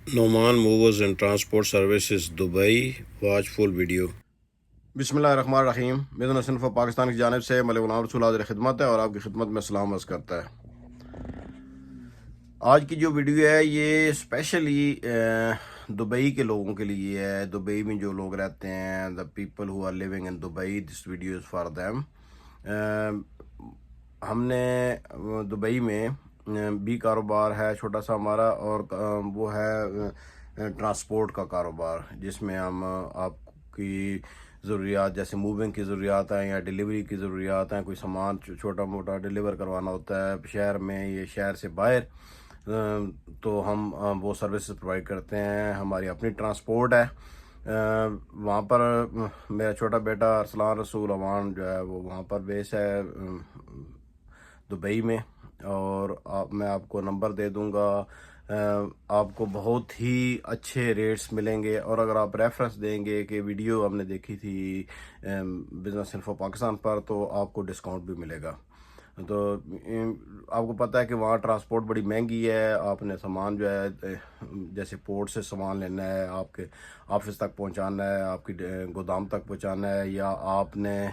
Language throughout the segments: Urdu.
Noman movers and transport services Dubai, watch full video. بسم اللہ الرحمن الرحیم۔ بزنس انفو پاکستان کی جانب سے ملک غلام رسول حاضر خدمت ہے اور آپ کی خدمت میں سلام عرض کرتا ہے۔ آج کی جو ویڈیو ہے یہ اسپیشلی دبئی کے لوگوں کے لیے ہے۔ دبئی میں جو لوگ رہتے ہیں، the people who are living in Dubai, this video is for them۔ ہم نے دبئی میں بھی کاروبار ہے چھوٹا سا ہمارا، اور وہ ہے ٹرانسپورٹ کا کاروبار، جس میں ہم آپ کی ضروریات جیسے موونگ کی ضروریات ہیں یا ڈیلیوری کی ضروریات ہیں، کوئی سامان چھوٹا موٹا ڈیلیور کروانا ہوتا ہے شہر میں یا شہر سے باہر، تو ہم وہ سروسز پرووائڈ کرتے ہیں۔ ہماری اپنی ٹرانسپورٹ ہے۔ وہاں پر میرا چھوٹا بیٹا ارسلان رسول امان جو ہے وہ وہاں پر بیس ہے دبئی میں، اور میں آپ کو نمبر دے دوں گا۔ آپ کو بہت ہی اچھے ریٹس ملیں گے، اور اگر آپ ریفرنس دیں گے کہ ویڈیو ہم نے دیکھی تھی بزنس انفو پاکستان پر، تو آپ کو ڈسکاؤنٹ بھی ملے گا۔ تو آپ کو پتہ ہے کہ وہاں ٹرانسپورٹ بڑی مہنگی ہے۔ آپ نے سامان جو ہے جیسے پورٹ سے سامان لینا ہے، آپ کے آفس تک پہنچانا ہے، آپ کی گودام تک پہنچانا ہے، یا آپ نے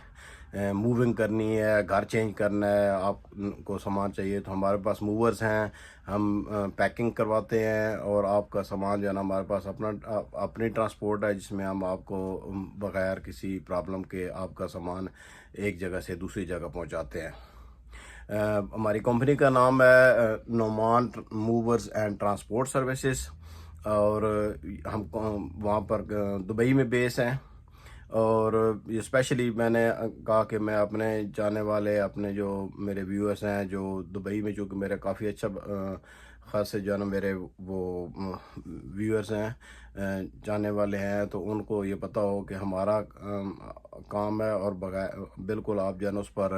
موونگ کرنی ہے، گھر چینج کرنا ہے، آپ کو سامان چاہیے، تو ہمارے پاس موورز ہیں، ہم پیکنگ کرواتے ہیں، اور آپ کا سامان جو ہے نا ہمارے پاس اپنی ٹرانسپورٹ ہے، جس میں ہم آپ کو بغیر کسی پرابلم کے آپ کا سامان ایک جگہ سے دوسری جگہ پہنچاتے ہیں۔ ہماری کمپنی کا نام ہے Noman movers and transport services, اور ہم وہاں پر دبئی میں بیس ہیں۔ اور اسپیشلی میں نے کہا کہ میں اپنے جانے والے، اپنے جو میرے ویورز ہیں جو دبئی میں، چونکہ میرے کافی اچھا خاصے جو ہے نا میرے وہ ویورز ہیں، جانے والے ہیں، تو ان کو یہ پتہ ہو کہ ہمارا کام ہے، اور بالکل آپ جو ہے نا اس پر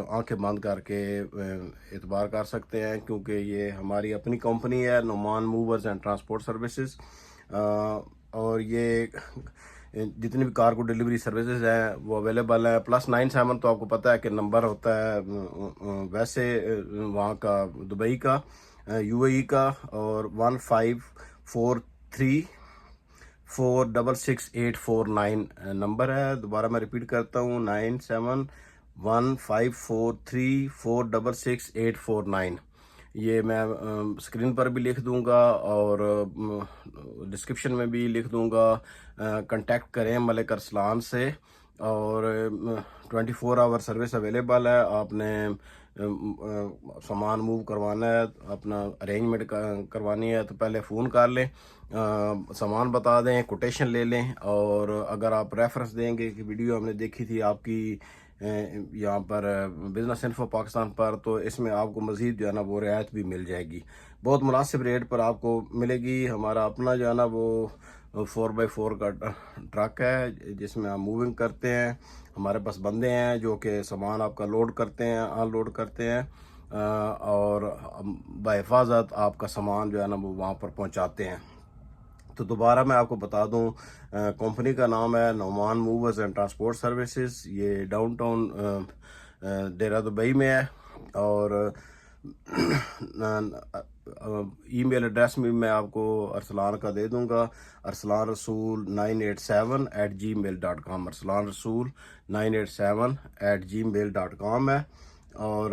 آنکھیں بند کر کے اعتبار کر سکتے ہیں، کیونکہ یہ ہماری اپنی کمپنی ہے Noman movers and transport services. اور یہ جتنی بھی کارگو ڈیلیوری سروسز ہیں وہ اویلیبل ہیں۔ +97 تو آپ کو پتہ ہے کہ نمبر ہوتا ہے ویسے وہاں کا دبئی کا، UAE کا، اور 1543466849 نمبر ہے۔ دوبارہ میں ریپیٹ کرتا ہوں، 971543466849۔ یہ میں اسکرین پر بھی لکھ دوں گا اور ڈسکرپشن میں بھی لکھ دوں گا۔ کنٹیکٹ کریں ملک ارسلان سے، اور 24 آور سروس اویلیبل ہے۔ آپ نے سامان موو کروانا ہے، اپنا ارینجمنٹ کروانی ہے، تو پہلے فون کر لیں، سامان بتا دیں، کوٹیشن لے لیں، اور اگر آپ ریفرنس دیں گے کہ ویڈیو ہم نے دیکھی تھی آپ کی یہاں پر بزنس انفو پاکستان پر، تو اس میں آپ کو مزید جو ہے نا وہ رعایت بھی مل جائے گی، بہت مناسب ریٹ پر آپ کو ملے گی۔ ہمارا اپنا جو ہے نا وہ 4x4 کا ٹرک ہے، جس میں ہم موونگ کرتے ہیں۔ ہمارے پاس بندے ہیں جو کہ سامان آپ کا لوڈ کرتے ہیں، ان لوڈ کرتے ہیں، اور بحفاظت آپ کا سامان جو ہے نا وہ وہاں پر پہنچاتے ہیں۔ تو دوبارہ میں آپ کو بتا دوں، کمپنی کا نام ہے Noman movers and transport services. یہ ڈاؤن ٹاؤن ڈیرہ دبئی میں ہے، اور ای میل ایڈریس بھی میں آپ کو ارسلان کا دے دوں گا، arsalanrasool987@gmail.com، arsalanrasool987@gmail.com ہے۔ اور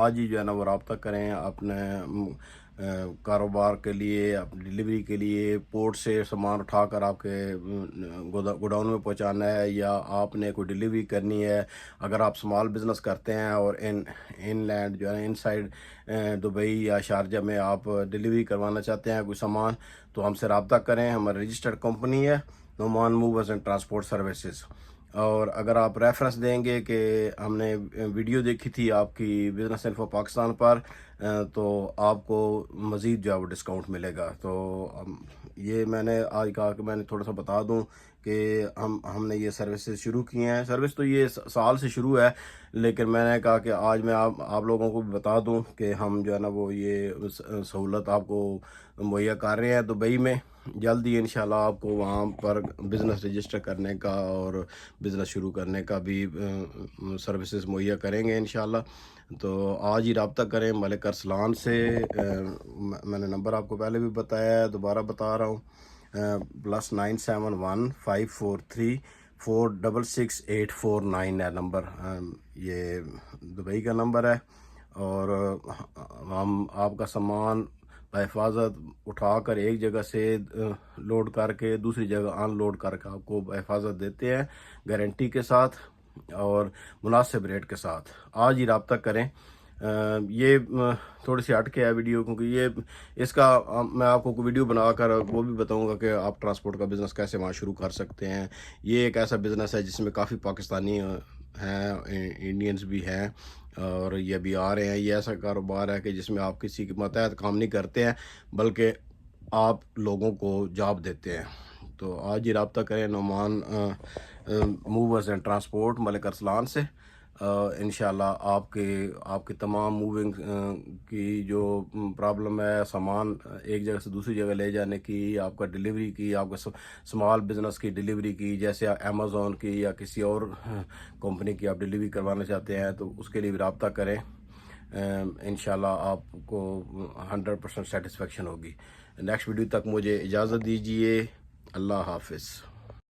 آج ہی جو ہے نا وہ رابطہ کریں اپنے کاروبار کے لیے، اپنی ڈیلیوری کے لیے، پورٹ سے سامان اٹھا کر آپ کے گوڈاؤن میں پہنچانا ہے، یا آپ نے کوئی ڈیلیوری کرنی ہے۔ اگر آپ اسمال بزنس کرتے ہیں اور ان لینڈ جو ہے ان سائڈ دبئی یا شارجہ میں آپ ڈیلیوری کروانا چاہتے ہیں کوئی سامان، تو ہم سے رابطہ کریں۔ ہماری رجسٹرڈ کمپنی ہے Noman movers and transport services. اور اگر آپ ریفرنس دیں گے کہ ہم نے ویڈیو دیکھی تھی آپ کی بزنس انفو پاکستان پر، تو آپ کو مزید جو ہے وہ ڈسکاؤنٹ ملے گا۔ تو یہ میں نے آج کہا کہ میں نے تھوڑا سا بتا دوں کہ ہم نے یہ سروسز شروع کی ہیں۔ سروس تو یہ سال سے شروع ہے، لیکن میں نے کہا کہ آج میں آپ لوگوں کو بھی بتا دوں کہ ہم جو ہے نا وہ یہ سہولت آپ کو مہیا کر رہے ہیں دبئی میں۔ جلد ہی انشاءاللہ آپ کو وہاں پر بزنس رجسٹر کرنے کا اور بزنس شروع کرنے کا بھی سروسز مہیا کریں گے انشاءاللہ۔ تو آج ہی رابطہ کریں ملک ارسلان سے. میں نے نمبر آپ کو پہلے بھی بتایا ہے, دوبارہ بتا رہا ہوں, +9715434666849 ہے نمبر. یہ دبئی کا نمبر ہے, اور ہم آپ کا سامان بحفاظت اٹھا کر ایک جگہ سے لوڈ کر کے دوسری جگہ ان لوڈ کر کے آپ کو بحفاظت دیتے ہیں, گارنٹی کے ساتھ اور مناسب ریٹ کے ساتھ. آج ہی رابطہ کریں. یہ تھوڑی سی ہٹ کے ہے ویڈیو, کیونکہ یہ اس کا میں آپ کو ویڈیو بنا کر وہ بھی بتاؤں گا کہ آپ ٹرانسپورٹ کا بزنس کیسے وہاں شروع کر سکتے ہیں. یہ ایک ایسا بزنس ہے جس میں کافی پاکستانی ہیں, انڈینز بھی ہیں, اور یہ بھی آ رہے ہیں. یہ ایسا کاروبار ہے کہ جس میں آپ کسی کے ماتحت کام نہیں کرتے ہیں, بلکہ آپ لوگوں کو جاب دیتے ہیں. تو آج ہی رابطہ کریں نعمان موورز اینڈ ٹرانسپورٹ ملک ارسلان سے. انشاءاللہ آپ کے تمام موونگ کی جو پرابلم ہے, سامان ایک جگہ سے دوسری جگہ لے جانے کی, آپ کا ڈیلیوری کی, آپ کا اسمال بزنس کی ڈیلیوری کی, جیسے امیزون کی یا کسی اور کمپنی کی آپ ڈیلیوری کروانا چاہتے ہیں, تو اس کے لیے بھی رابطہ کریں. انشاءاللہ آپ کو 100% سیٹسفیکشن ہوگی. نیکسٹ ویڈیو تک مجھے اجازت دیجیے. اللہ حافظ.